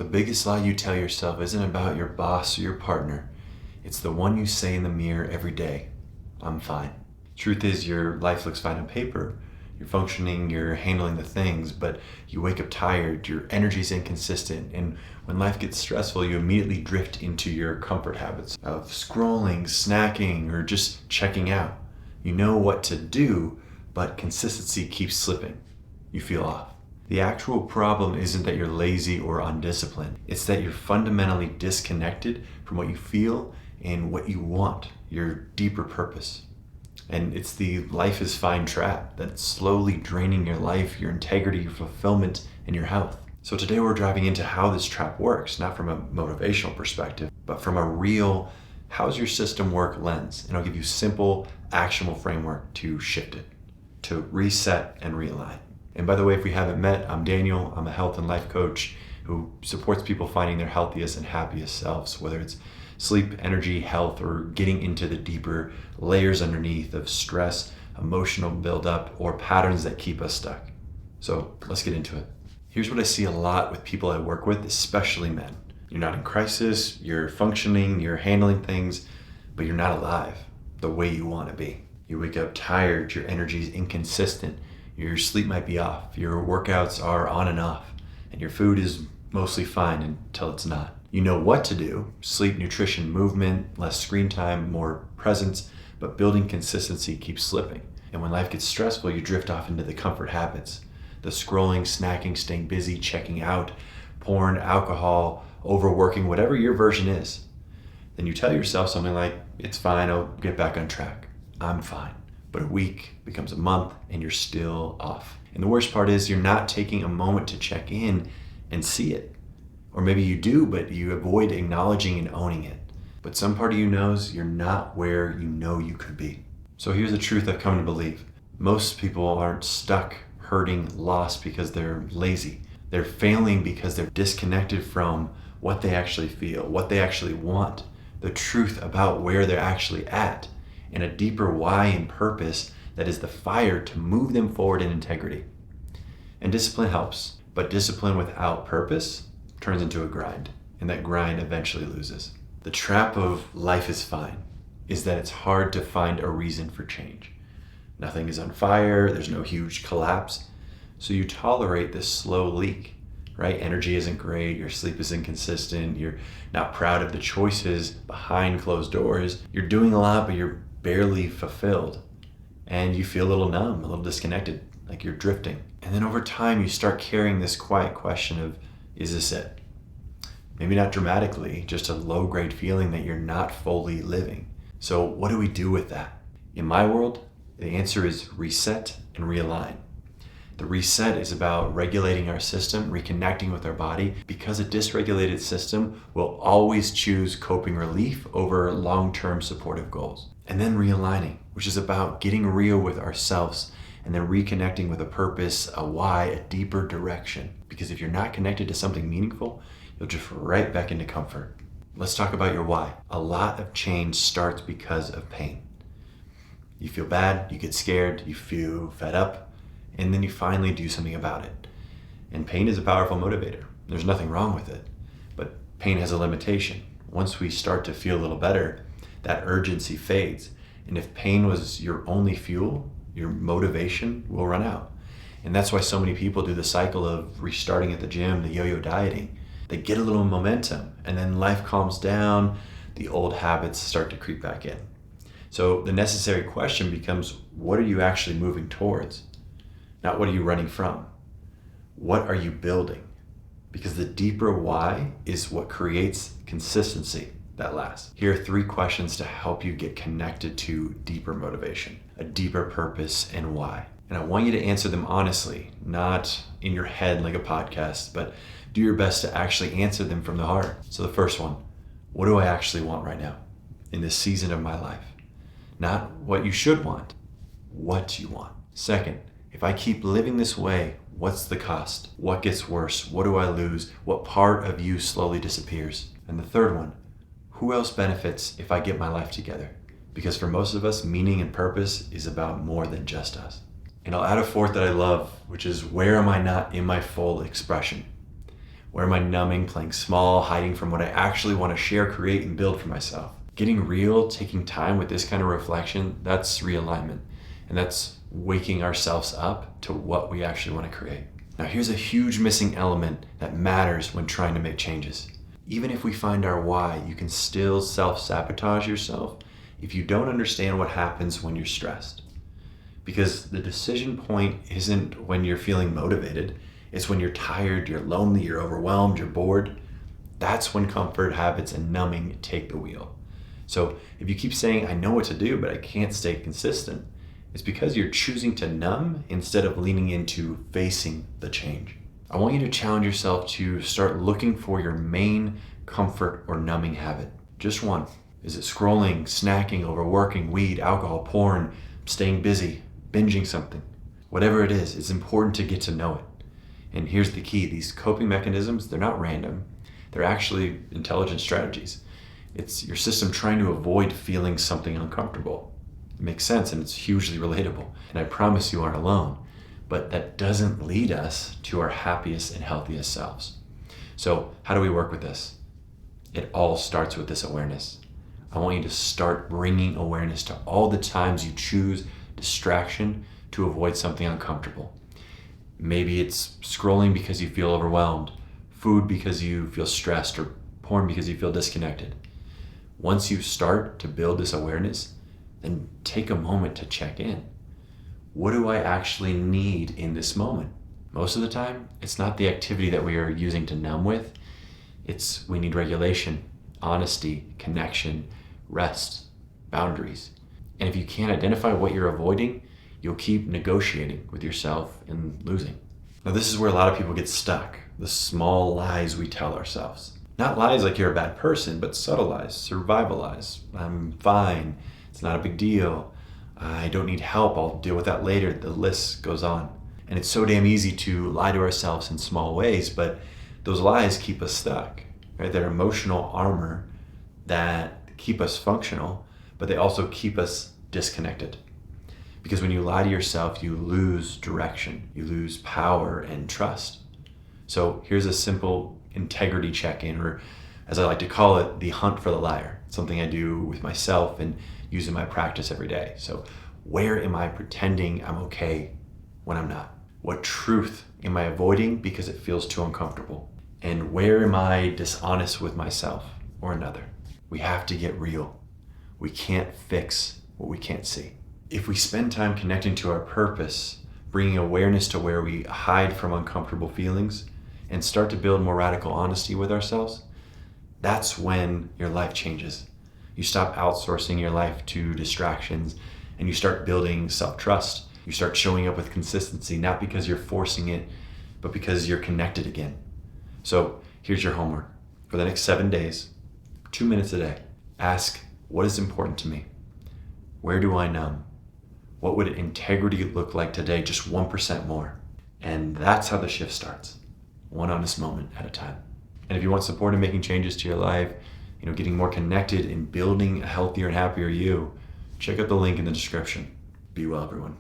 The biggest lie you tell yourself isn't about your boss or your partner. It's the one you say in the mirror every day. I'm fine. Truth is, your life looks fine on paper. You're functioning, you're handling the things, but you wake up tired, your energy's inconsistent, and when life gets stressful, you immediately drift into your comfort habits of scrolling, snacking, or just checking out. You know what to do, but consistency keeps slipping. You feel off. The actual problem isn't that you're lazy or undisciplined. It's that you're fundamentally disconnected from what you feel and what you want, your deeper purpose. And it's the life is fine trap that's slowly draining your life, your integrity, your fulfillment, and your health. So today we're diving into how this trap works, not from a motivational perspective, but from a real, how's your system work lens. And I'll give you simple, actionable framework to shift it, to reset and realign. And by the way, if we haven't met, I'm Daniel. I'm a health and life coach who supports people finding their healthiest and happiest selves, whether it's sleep, energy, health, or getting into the deeper layers underneath of stress, emotional buildup, or patterns that keep us stuck. So let's get into it. Here's what I see a lot with people I work with, especially men. You're not in crisis, you're functioning, you're handling things, but you're not alive the way you want to be. You wake up tired, your energy is inconsistent, your sleep might be off, your workouts are on and off, and your food is mostly fine until it's not. You know what to do: sleep, nutrition, movement, less screen time, more presence, but building consistency keeps slipping. And when life gets stressful, you drift off into the comfort habits. The scrolling, snacking, staying busy, checking out, porn, alcohol, overworking, whatever your version is. Then you tell yourself something like, it's fine, I'll get back on track. I'm fine. But a week becomes a month and you're still off. And the worst part is you're not taking a moment to check in and see it. Or maybe you do, but you avoid acknowledging and owning it. But some part of you knows you're not where you know you could be. So here's the truth I've come to believe. Most people aren't stuck, hurting, lost because they're lazy. They're failing because they're disconnected from what they actually feel, what they actually want, the truth about where they're actually at, and a deeper why and purpose that is the fire to move them forward in integrity. And discipline helps, but discipline without purpose turns into a grind, and that grind eventually loses. The trap of life is fine is that it's hard to find a reason for change. Nothing is on fire, there's no huge collapse, so you tolerate this slow leak, right? Energy isn't great, your sleep is inconsistent, you're not proud of the choices behind closed doors, you're doing a lot, but you're barely fulfilled, and you feel a little numb, a little disconnected, like you're drifting. And then over time, you start carrying this quiet question of, is this it? Maybe not dramatically, just a low-grade feeling that you're not fully living. So what do we do with that? In my world, the answer is reset and realign. The reset is about regulating our system, reconnecting with our body, because a dysregulated system will always choose coping relief over long-term supportive goals. And then realigning, which is about getting real with ourselves and then reconnecting with a purpose, a why, a deeper direction. Because if you're not connected to something meaningful, you'll drift right back into comfort. Let's talk about your why. A lot of change starts because of pain. You feel bad, you get scared, you feel fed up, and then you finally do something about it. And pain is a powerful motivator. There's nothing wrong with it. But pain has a limitation. Once we start to feel a little better, that urgency fades. And if pain was your only fuel, your motivation will run out. And that's why so many people do the cycle of restarting at the gym, the yo-yo dieting. They get a little momentum, and then life calms down, the old habits start to creep back in. So the necessary question becomes, what are you actually moving towards? Not what are you running from? What are you building? Because the deeper why is what creates consistency that lasts. Here are 3 questions to help you get connected to deeper motivation, a deeper purpose, and why. And I want you to answer them honestly, not in your head like a podcast, but do your best to actually answer them from the heart. So the first one, what do I actually want right now in this season of my life? Not what you should want, what you want. Second, if I keep living this way, what's the cost? What gets worse? What do I lose? What part of you slowly disappears? And the third one, who else benefits if I get my life together? Because for most of us, meaning and purpose is about more than just us. And I'll add a fourth that I love, which is, where am I not in my full expression? Where am I numbing, playing small, hiding from what I actually want to share, create, and build for myself? Getting real, taking time with this kind of reflection, that's realignment. And that's waking ourselves up to what we actually want to create. Now, here's a huge missing element that matters when trying to make changes. Even if we find our why, you can still self-sabotage yourself if you don't understand what happens when you're stressed. Because the decision point isn't when you're feeling motivated. It's when you're tired, you're lonely, you're overwhelmed, you're bored. That's when comfort habits and numbing take the wheel. So if you keep saying, I know what to do, but I can't stay consistent, it's because you're choosing to numb instead of leaning into facing the change. I want you to challenge yourself to start looking for your main comfort or numbing habit. Just one. Is it scrolling, snacking, overworking, weed, alcohol, porn, staying busy, binging something? Whatever it is, it's important to get to know it. And here's the key. These coping mechanisms, they're not random. They're actually intelligent strategies. It's your system trying to avoid feeling something uncomfortable. It makes sense and it's hugely relatable. And I promise you aren't alone. But that doesn't lead us to our happiest and healthiest selves. So how do we work with this? It all starts with this awareness. I want you to start bringing awareness to all the times you choose distraction to avoid something uncomfortable. Maybe it's scrolling because you feel overwhelmed, food because you feel stressed, or porn because you feel disconnected. Once you start to build this awareness, then take a moment to check in. What do I actually need in this moment? Most of the time, it's not the activity that we are using to numb with. It's we need regulation, honesty, connection, rest, boundaries. And if you can't identify what you're avoiding, you'll keep negotiating with yourself and losing. Now, this is where a lot of people get stuck. The small lies we tell ourselves. Not lies like you're a bad person, but subtle lies, survival lies. I'm fine. It's not a big deal. I don't need help. I'll deal with that later. The list goes on. And it's so damn easy to lie to ourselves in small ways, but those lies keep us stuck, right? They're emotional armor that keep us functional, but they also keep us disconnected. Because when you lie to yourself, you lose direction, you lose power and trust. So here's a simple integrity check-in, or as I like to call it, the hunt for the liar. It's something I do with myself and use in my practice every day. So where am I pretending I'm okay when I'm not? What truth am I avoiding because it feels too uncomfortable? And where am I dishonest with myself or another? We have to get real. We can't fix what we can't see. If we spend time connecting to our purpose, bringing awareness to where we hide from uncomfortable feelings, and start to build more radical honesty with ourselves, that's when your life changes. You stop outsourcing your life to distractions and you start building self-trust. You start showing up with consistency, not because you're forcing it, but because you're connected again. So here's your homework. For the next 7 days, 2 minutes a day, ask, what is important to me? Where do I numb? What would integrity look like today, just 1% more? And that's how the shift starts, one honest moment at a time. And if you want support in making changes to your life, getting more connected and building a healthier and happier you, check out the link in the description. Be well, everyone.